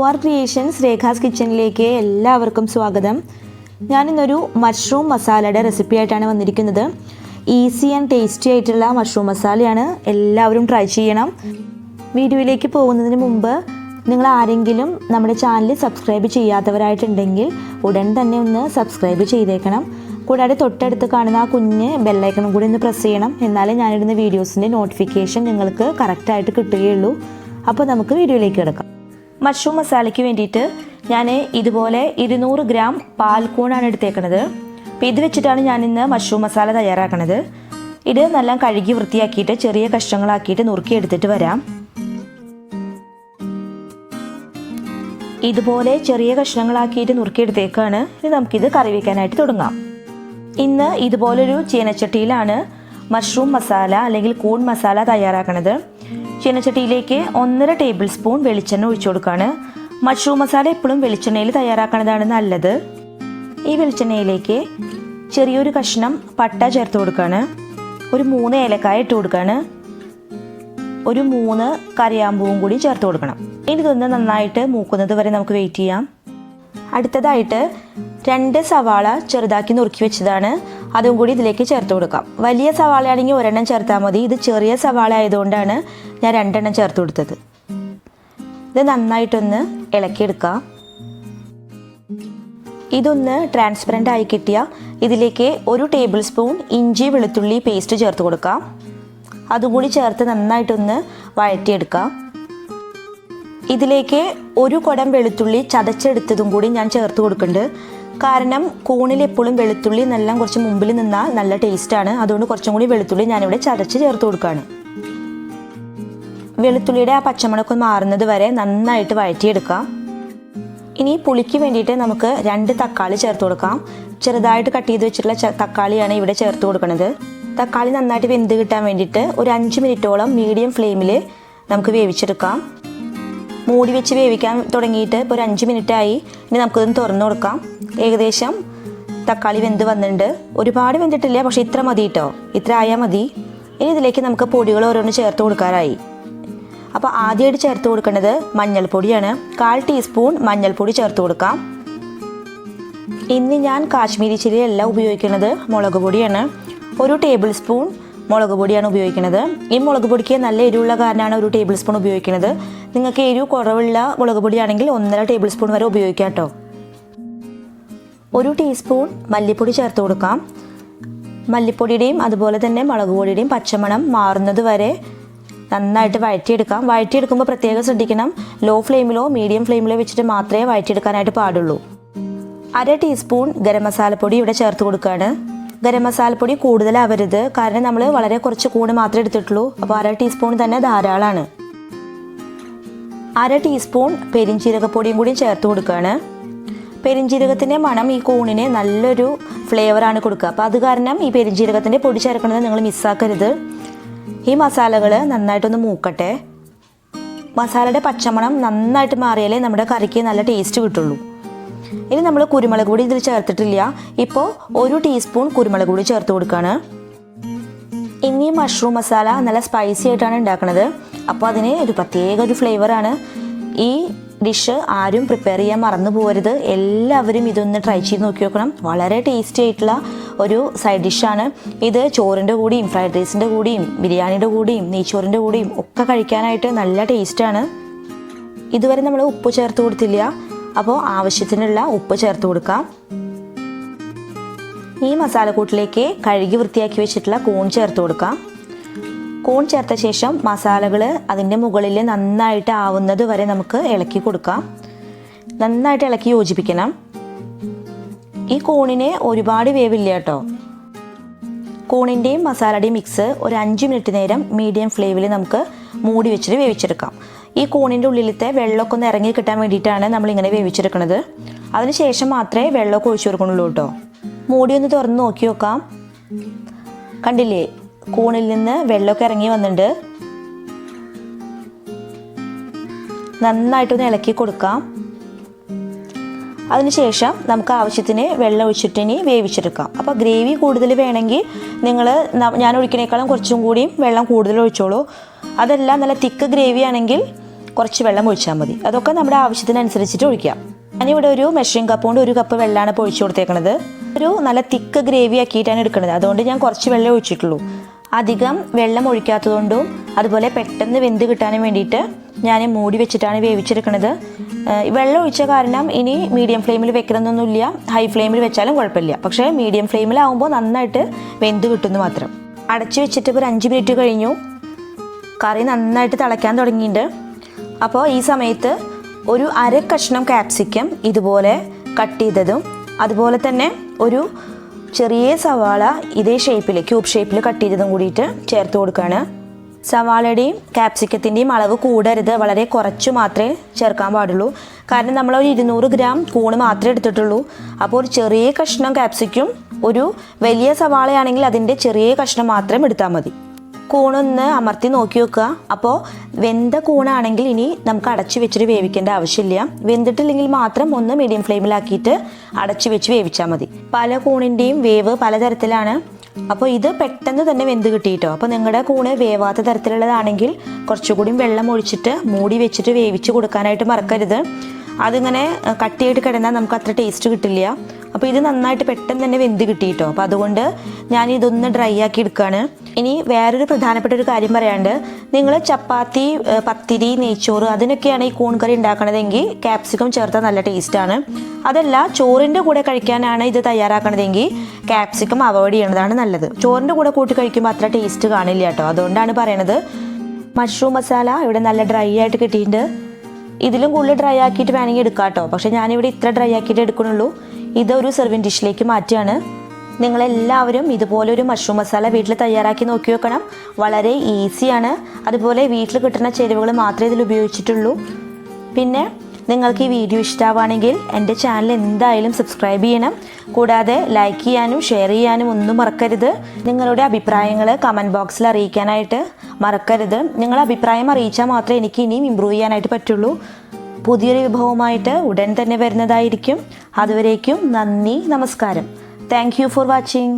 Urcreation Rekhas Kitchen ലേക്ക് എല്ലാവർക്കും സ്വാഗതം. ഞാൻ ഇന്നൊരു മഷ്റൂം മസാലയുടെ റെസിപ്പി ആയിട്ടാണ് വന്നിരിക്കുന്നത്. ഈസി ആൻഡ് ടേസ്റ്റി ആയിട്ടുള്ള മഷ്റൂം മസാലയാണ്, എല്ലാവരും ട്രൈ ചെയ്യണം. വീഡിയോയിലേക്ക് പോകുന്നതിന് മുമ്പ് നിങ്ങൾ ആരെങ്കിലും നമ്മുടെ ചാനൽ സബ്സ്ക്രൈബ് ചെയ്യാത്തവരായിട്ടുണ്ടെങ്കിൽ ഉടൻ തന്നെ ഒന്ന് സബ്സ്ക്രൈബ് ചെയ്തേക്കണം. കൂടാതെ തൊട്ടടുത്ത് കാണുന്ന ആ കുഞ്ഞ് ബെല്ലൈക്കണും കൂടി ഒന്ന് പ്രസ് ചെയ്യണം. എന്നാലേ ഞാനിടുന്ന വീഡിയോസിൻ്റെ നോട്ടിഫിക്കേഷൻ നിങ്ങൾക്ക് കറക്റ്റായിട്ട് കിട്ടുകയുള്ളൂ. അപ്പോൾ നമുക്ക് വീഡിയോയിലേക്ക് കിടക്കാം. മഷ്റൂം മസാലയ്ക്ക് വേണ്ടിയിട്ട് ഞാൻ ഇതുപോലെ 200 ഗ്രാം പാൽക്കൂണാണ് എടുത്തേക്കുന്നത്. അപ്പോൾ ഇത് വെച്ചിട്ടാണ് ഞാനിന്ന് മഷ്റൂം മസാല തയ്യാറാക്കുന്നത്. ഇത് നല്ല കഴുകി വൃത്തിയാക്കിയിട്ട് ചെറിയ കഷ്ണങ്ങളാക്കിയിട്ട് നുറുക്കിയെടുത്തിട്ട് വരാം. ഇതുപോലെ ചെറിയ കഷ്ണങ്ങളാക്കിയിട്ട് നുറുക്കിയെടുത്തേക്കാണ്. ഇനി നമുക്കിത് കറി വയ്ക്കാനായിട്ട് തുടങ്ങാം. ഇന്ന് ഇതുപോലൊരു ചീനച്ചട്ടിയിലാണ് മഷ്റൂം മസാല അല്ലെങ്കിൽ കൂൺ മസാല തയ്യാറാക്കുന്നത്. ചീനച്ചട്ടിയിലേക്ക് 1.5 ടേബിൾ സ്പൂൺ വെളിച്ചെണ്ണ ഒഴിച്ചു കൊടുക്കുകയാണ്. മഷ്റൂം മസാല എപ്പോഴും വെളിച്ചെണ്ണയിൽ തയ്യാറാക്കുന്നതാണ് നല്ലത്. ഈ വെളിച്ചെണ്ണയിലേക്ക് ചെറിയൊരു കഷ്ണം പട്ട ചേർത്ത് കൊടുക്കുകയാണ്. ഒരു 3 ഏലക്കായ ഇട്ട് കൊടുക്കുകയാണ്. ഒരു 3 കറിയാമ്പൂവും കൂടി ചേർത്ത് കൊടുക്കണം. ഇനി ഇതൊന്ന് നന്നായിട്ട് മൂക്കുന്നത് വരെ നമുക്ക് വെയിറ്റ് ചെയ്യാം. അടുത്തതായിട്ട് 2 സവാള ചെറുതാക്കി നുറുക്കി വെച്ചതാണ്, അതും കൂടി ഇതിലേക്ക് ചേർത്ത് കൊടുക്കാം. വലിയ സവാള ആണെങ്കിൽ 1 ചേർത്താൽ മതി. ഇത് ചെറിയ സവാള ആയതുകൊണ്ടാണ് ഞാൻ 2 ചേർത്ത് കൊടുത്തത്. ഇത് നന്നായിട്ടൊന്ന് ഇളക്കിയെടുക്കാം. ഇതൊന്ന് ട്രാൻസ്പെറൻ്റ് ആയി കിട്ടിയാൽ ഇതിലേക്ക് 1 ടേബിൾ സ്പൂൺ ഇഞ്ചി വെളുത്തുള്ളി പേസ്റ്റ് ചേർത്ത് കൊടുക്കാം. അതുകൂടി ചേർത്ത് നന്നായിട്ടൊന്ന് വഴറ്റിയെടുക്കാം. ഇതിലേക്ക് 1 കുടം വെളുത്തുള്ളി ചതച്ചെടുത്തതും കൂടി ഞാൻ ചേർത്ത് കൊടുക്കുന്നുണ്ട്. കാരണം കൂണിൽ എപ്പോഴും വെളുത്തുള്ളി നല്ല കുറച്ച് മുമ്പിൽ നിന്നാൽ നല്ല ടേസ്റ്റാണ്. അതുകൊണ്ട് കുറച്ചും കൂടി വെളുത്തുള്ളി ഞാനിവിടെ ചതച്ച് ചേർത്ത് കൊടുക്കുകയാണ്. വെളുത്തുള്ളിയുടെ ആ പച്ചമണമൊക്കെ മാറുന്നത് വരെ നന്നായിട്ട് വഴറ്റിയെടുക്കാം. ഇനി പുളിക്ക് വേണ്ടിയിട്ട് നമുക്ക് 2 തക്കാളി ചേർത്ത് കൊടുക്കാം. ചെറുതായിട്ട് കട്ട് ചെയ്ത് വെച്ചിട്ടുള്ള തക്കാളിയാണ് ഇവിടെ ചേർത്ത് കൊടുക്കുന്നത്. തക്കാളി നന്നായിട്ട് വെന്ത് കിട്ടാൻ വേണ്ടിയിട്ട് ഒരു 5 മിനിറ്റോളം മീഡിയം ഫ്ലെയിമിൽ നമുക്ക് വേവിച്ചെടുക്കാം. മൂടി വെച്ച് വേവിക്കാൻ തുടങ്ങിയിട്ട് ഇപ്പോൾ ഒരു 5 മിനിറ്റായി. ഇനി നമുക്കിതൊന്ന് തുറന്നു കൊടുക്കാം. ഏകദേശം തക്കാളി വെന്ത് വന്നിട്ടുണ്ട്. ഒരുപാട് വെന്തിട്ടില്ല, പക്ഷേ ഇത്ര മതി കേട്ടോ, ഇത്ര ആയാൽ മതി. ഇനി ഇതിലേക്ക് നമുക്ക് പൊടികൾ ഓരോന്ന് ചേർത്ത് കൊടുക്കാറായി. അപ്പോൾ ആദ്യമായിട്ട് ചേർത്ത് കൊടുക്കേണ്ടത് മഞ്ഞൾപ്പൊടിയാണ്. 1/4 ടീസ്പൂൺ മഞ്ഞൾപ്പൊടി ചേർത്ത് കൊടുക്കാം. ഇന്ന് ഞാൻ കാശ്മീരി ചില്ലി അല്ല ഉപയോഗിക്കുന്നത്, മുളക് പൊടിയാണ്. 1 ടേബിൾ സ്പൂൺ മുളക് പൊടിയാണ് ഉപയോഗിക്കുന്നത്. ഈ മുളക് പൊടിക്ക് നല്ല എരിവുള്ള കാരണമാണ് 1 ടേബിൾ സ്പൂൺ ഉപയോഗിക്കുന്നത്. നിങ്ങൾക്ക് എരിവ് കുറവുള്ള മുളക് പൊടിയാണെങ്കിൽ 1.5 ടേബിൾ സ്പൂൺ വരെ ഉപയോഗിക്കാം കേട്ടോ. 1 ടീസ്പൂൺ മല്ലിപ്പൊടി ചേർത്ത് കൊടുക്കാം. മല്ലിപ്പൊടിയുടെയും അതുപോലെ തന്നെ മുളക് പൊടിയുടെയും പച്ചമണം മാറുന്നത് വരെ നന്നായിട്ട് വഴറ്റിയെടുക്കാം. വഴറ്റിയെടുക്കുമ്പോൾ പ്രത്യേകം ശ്രദ്ധിക്കണം, ലോ ഫ്ലെയിമിലോ മീഡിയം ഫ്ലെയിമിലോ വെച്ചിട്ട് മാത്രമേ വഴറ്റിയെടുക്കാനായിട്ട് പാടുള്ളൂ. 1/2 ടീസ്പൂൺ ഗരം മസാലപ്പൊടി ഇവിടെ ചേർത്ത് കൊടുക്കുകയാണ്. ഗരം മസാലപ്പൊടി കൂടുതലാവരുത്, കാരണം നമ്മൾ വളരെ കുറച്ച് കൂണ് മാത്രമേ എടുത്തിട്ടുള്ളൂ. അപ്പോൾ 1/2 ടീസ്പൂൺ തന്നെ ധാരാളമാണ്. 1/2 ടീസ്പൂൺ പെരിഞ്ജീരകപ്പൊടിയും കൂടി ചേർത്ത് കൊടുക്കുകയാണ്. പെരിഞ്ജീരകത്തിൻ്റെ മണം ഈ കൂണിന് നല്ലൊരു ഫ്ലേവറാണ് കൊടുക്കുക. അപ്പോൾ അത് കാരണം ഈ പെരിഞ്ജീരകത്തിൻ്റെ പൊടി ചേർക്കുന്നത് നിങ്ങൾ മിസ്സാക്കരുത്. ഈ മസാലകൾ നന്നായിട്ടൊന്ന് മൂക്കട്ടെ. മസാലയുടെ പച്ചമണം നന്നായിട്ട് മാറിയാലേ നമ്മുടെ കറിക്ക് നല്ല ടേസ്റ്റ് കിട്ടുള്ളൂ. ഇനി നമ്മൾ കുരുമുളക് പൊടി ഇതിൽ ചേർത്തിട്ടില്ല. ഇപ്പോൾ 1 ടീസ്പൂൺ കുരുമുളക് പൊടി ചേർത്ത് കൊടുക്കുകയാണ്. ഇനി മഷ്റൂം മസാല നല്ല സ്പൈസി ആയിട്ടാണ് ഉണ്ടാക്കുന്നത്. അപ്പോൾ അതിന് ഒരു പ്രത്യേക ഒരു ഫ്ലേവറാണ്. ഈ ഡിഷ് ആരും പ്രിപ്പയർ ചെയ്യാൻ മറന്നു പോകരുത്. എല്ലാവരും ഇതൊന്ന് ട്രൈ ചെയ്ത് നോക്കി നോക്കണം. വളരെ ടേസ്റ്റി ആയിട്ടുള്ള ഒരു സൈഡ് ഡിഷാണ് ഇത്. ചോറിൻ്റെ കൂടിയും ഫ്രൈഡ് റൈസിൻ്റെ കൂടിയും ബിരിയാണിയുടെ കൂടിയും നെയ്ച്ചോറിൻ്റെ കൂടിയും ഒക്കെ കഴിക്കാനായിട്ട് നല്ല ടേസ്റ്റാണ്. ഇതുവരെ നമ്മൾ ഉപ്പ് ചേർത്ത് കൊടുത്തില്ല, അപ്പോൾ ആവശ്യത്തിനുള്ള ഉപ്പ് ചേർത്ത് കൊടുക്കാം. ഈ മസാലക്കൂട്ടിലേക്ക് കഴുകി വൃത്തിയാക്കി വെച്ചിട്ടുള്ള കൂൺ ചേർത്ത് കൊടുക്കാം. കൂൺ ചേർത്ത ശേഷം മസാലകൾ അതിൻ്റെ മുകളിൽ നന്നായിട്ട് ആവുന്നത് വരെ നമുക്ക് ഇളക്കി കൊടുക്കാം. നന്നായിട്ട് ഇളക്കി യോജിപ്പിക്കണം. ഈ കൂണിന് ഒരുപാട് വേവില്ല കേട്ടോ. കൂണിൻ്റെയും മസാലയുടെയും മിക്സ് ഒരു 5 മിനിറ്റ് നേരം മീഡിയം ഫ്ലെയിമിൽ നമുക്ക് മൂടി വെച്ചിട്ട് വേവിച്ചെടുക്കാം. ഈ കൂണിൻ്റെ ഉള്ളിലത്തെ വെള്ളമൊക്കെ ഒന്ന് ഇറങ്ങി കിട്ടാൻ വേണ്ടിയിട്ടാണ് നമ്മളിങ്ങനെ വേവിച്ചെടുക്കുന്നത്. അതിനുശേഷം മാത്രമേ വെള്ളമൊക്കെ ഒഴിച്ചു കൊടുക്കുന്നുള്ളൂ കേട്ടോ. മൂടി ഒന്ന് തുറന്ന് നോക്കി നോക്കാം. കണ്ടില്ലേ, കൂണിൽ നിന്ന് വെള്ളമൊക്കെ ഇറങ്ങി വന്നിട്ടുണ്ട്. നന്നായിട്ടൊന്ന് ഇളക്കി കൊടുക്കാം. അതിനുശേഷം നമുക്ക് ആവശ്യത്തിന് വെള്ളം ഒഴിച്ചിട്ട് ഇനി വേവിച്ചെടുക്കാം. അപ്പോൾ ഗ്രേവി കൂടുതൽ വേണമെങ്കിൽ നിങ്ങൾ ഞാൻ ഒഴിക്കണേക്കാളും കുറച്ചും കൂടിയും വെള്ളം കൂടുതൽ ഒഴിച്ചോളൂ. അതല്ല നല്ല തിക്ക് ഗ്രേവി ആണെങ്കിൽ കുറച്ച് വെള്ളം ഒഴിച്ചാൽ മതി. അതൊക്കെ നമ്മുടെ ആവശ്യത്തിനനുസരിച്ചിട്ട് ഒഴിക്കാം. ഞാനിവിടെ ഒരു മെഷറിംഗ് കപ്പ് കൊണ്ട് 1 കപ്പ് വെള്ളമാണ് ഇപ്പോൾ ഒഴിച്ചു കൊടുത്തേക്കണത്. ഒരു നല്ല തിക്ക് ഗ്രേവി ആക്കിയിട്ടാണ് എടുക്കുന്നത്. അതുകൊണ്ട് ഞാൻ കുറച്ച് വെള്ളം ഒഴിച്ചിട്ടുള്ളൂ. അധികം വെള്ളം ഒഴിക്കാത്തതുകൊണ്ടും അതുപോലെ പെട്ടെന്ന് വെന്ത് കിട്ടാനും വേണ്ടിയിട്ട് ഞാൻ മൂടി വെച്ചിട്ടാണ് വേവിച്ചെടുക്കുന്നത്. വെള്ളം ഒഴിച്ച കാരണം ഇനി മീഡിയം ഫ്ലെയിമിൽ വെക്കണമെന്നൊന്നുമില്ല, ഹൈ ഫ്ലെയിമിൽ വെച്ചാലും കുഴപ്പമില്ല. പക്ഷേ മീഡിയം ഫ്ലെയിമിലാവുമ്പോൾ നന്നായിട്ട് വെന്ത് കിട്ടുന്നു മാത്രം. അടച്ചു വെച്ചിട്ട് ഒരു 5 മിനിറ്റ് കഴിഞ്ഞു. കറി നന്നായിട്ട് തിളയ്ക്കാൻ തുടങ്ങിയിട്ടുണ്ട്. അപ്പോൾ ഈ സമയത്ത് ഒരു 1/2 കഷ്ണം ക്യാപ്സിക്കം ഇതുപോലെ കട്ട് ചെയ്തതും അതുപോലെ തന്നെ ഒരു ചെറിയ സവാള ഇതേ ഷേപ്പിൽ ക്യൂബ് ഷേപ്പിൽ കട്ട് ചെയ്തതും കൂടിയിട്ട് ചേർത്ത് കൊടുക്കുകയാണ്. സവാളയുടെയും ക്യാപ്സിക്കത്തിൻ്റെയും അളവ് കൂടരുത്, വളരെ കുറച്ച് മാത്രമേ ചേർക്കാൻ പാടുള്ളൂ. കാരണം നമ്മളൊരു 200 ഗ്രാം കൂണ് മാത്രമേ എടുത്തിട്ടുള്ളൂ. അപ്പോൾ ഒരു ചെറിയ കഷ്ണം ക്യാപ്സിക്കും ഒരു വലിയ സവാളയാണെങ്കിൽ അതിൻ്റെ ചെറിയ കഷ്ണം മാത്രം എടുത്താൽ മതി. കൂണൊന്ന് അമർത്തി നോക്കി വെക്കുക. അപ്പോൾ വെന്ത കൂണാണെങ്കിൽ ഇനി നമുക്ക് അടച്ചു വെച്ചിട്ട് വേവിക്കേണ്ട ആവശ്യമില്ല. വെന്തിട്ടില്ലെങ്കിൽ മാത്രം ഒന്ന് മീഡിയം ഫ്ലെയിമിലാക്കിയിട്ട് അടച്ചു വെച്ച് വേവിച്ചാൽ മതി. പല കൂണിൻ്റെയും വേവ് പലതരത്തിലാണ്. അപ്പോൾ ഇത് പെട്ടെന്ന് തന്നെ വെന്ത് കിട്ടിയിട്ടോ. അപ്പോൾ നിങ്ങളുടെ കൂണ് വേവാത്ത തരത്തിലുള്ളതാണെങ്കിൽ കുറച്ചുകൂടി വെള്ളം ഒഴിച്ചിട്ട് മൂടി വെച്ചിട്ട് വേവിച്ച് കൊടുക്കാനായിട്ട് മറക്കരുത്. അതിങ്ങനെ കട്ടിയായിട്ട് കിടന്നാൽ നമുക്ക് അത്ര ടേസ്റ്റ് കിട്ടില്ല. അപ്പോൾ ഇത് നന്നായിട്ട് പെട്ടെന്ന് തന്നെ വെന്ത് കിട്ടിയിട്ടോ. അപ്പോൾ അതുകൊണ്ട് ഞാൻ ഇതൊന്ന് ഡ്രൈ ആക്കി എടുക്കുകയാണ്. ഇനി വേറൊരു പ്രധാനപ്പെട്ട ഒരു കാര്യം പറയാണ്ട്, നിങ്ങൾ ചപ്പാത്തി, പത്തിരി, നെയ്ച്ചോറ് അതിനൊക്കെയാണ് ഈ കൂൺ കറി ഉണ്ടാക്കണതെങ്കിൽ ക്യാപ്സിക്കം ചേർത്താൽ നല്ല ടേസ്റ്റാണ്. അതല്ല ചോറിൻ്റെ കൂടെ കഴിക്കാനാണ് ഇത് തയ്യാറാക്കണതെങ്കിൽ ക്യാപ്സിക്കം അവോയ്ഡ് ചെയ്യണതാണ് നല്ലത്. ചോറിൻ്റെ കൂടെ കൂട്ടി കഴിക്കുമ്പോൾ അത്ര ടേസ്റ്റ് കാണില്ല കേട്ടോ. അതുകൊണ്ടാണ് പറയണത്. മഷ്റൂം മസാല ഇവിടെ നല്ല ഡ്രൈ ആയിട്ട് കിട്ടിയിട്ടുണ്ട്. ഇതിലും കൂടുതൽ ഡ്രൈ ആക്കിയിട്ട് വേണമെങ്കിൽ എടുക്കാം കേട്ടോ. പക്ഷേ ഞാനിവിടെ ഇത്ര ഡ്രൈ ആക്കിയിട്ട് എടുക്കണുള്ളൂ. ഇതൊരു സെർവിങ് ഡിഷിലേക്ക് മാറ്റുകയാണ്. നിങ്ങളെല്ലാവരും ഇതുപോലെ ഒരു മഷ്റൂം മസാല വീട്ടിൽ തയ്യാറാക്കി നോക്കി വെക്കണം. വളരെ ഈസിയാണ്. അതുപോലെ വീട്ടിൽ കിട്ടുന്ന ചേരുവകൾ മാത്രമേ ഇതിൽ ഉപയോഗിച്ചിട്ടുള്ളൂ. പിന്നെ നിങ്ങൾക്ക് ഈ വീഡിയോ ഇഷ്ടമാവുകയാണെങ്കിൽ എൻ്റെ ചാനൽ എന്തായാലും സബ്സ്ക്രൈബ് ചെയ്യണം. കൂടാതെ ലൈക്ക് ചെയ്യാനും ഷെയർ ചെയ്യാനും ഒന്നും മറക്കരുത്. നിങ്ങളുടെ അഭിപ്രായങ്ങൾ കമൻറ്റ് ബോക്സിൽ അറിയിക്കാനായിട്ട് മറക്കരുത്. നിങ്ങളുടെ അഭിപ്രായം അറിയിച്ചാൽ മാത്രമേ എനിക്ക് ഇനിയും ഇമ്പ്രൂവ് ചെയ്യാനായിട്ട് പറ്റുള്ളൂ. പുതിയൊരു വിഭവമായിട്ട് ഉടൻ തന്നെ വരുന്നതായിരിക്കും. അതുവരേക്കും നന്ദി, നമസ്കാരം. Thank you for watching.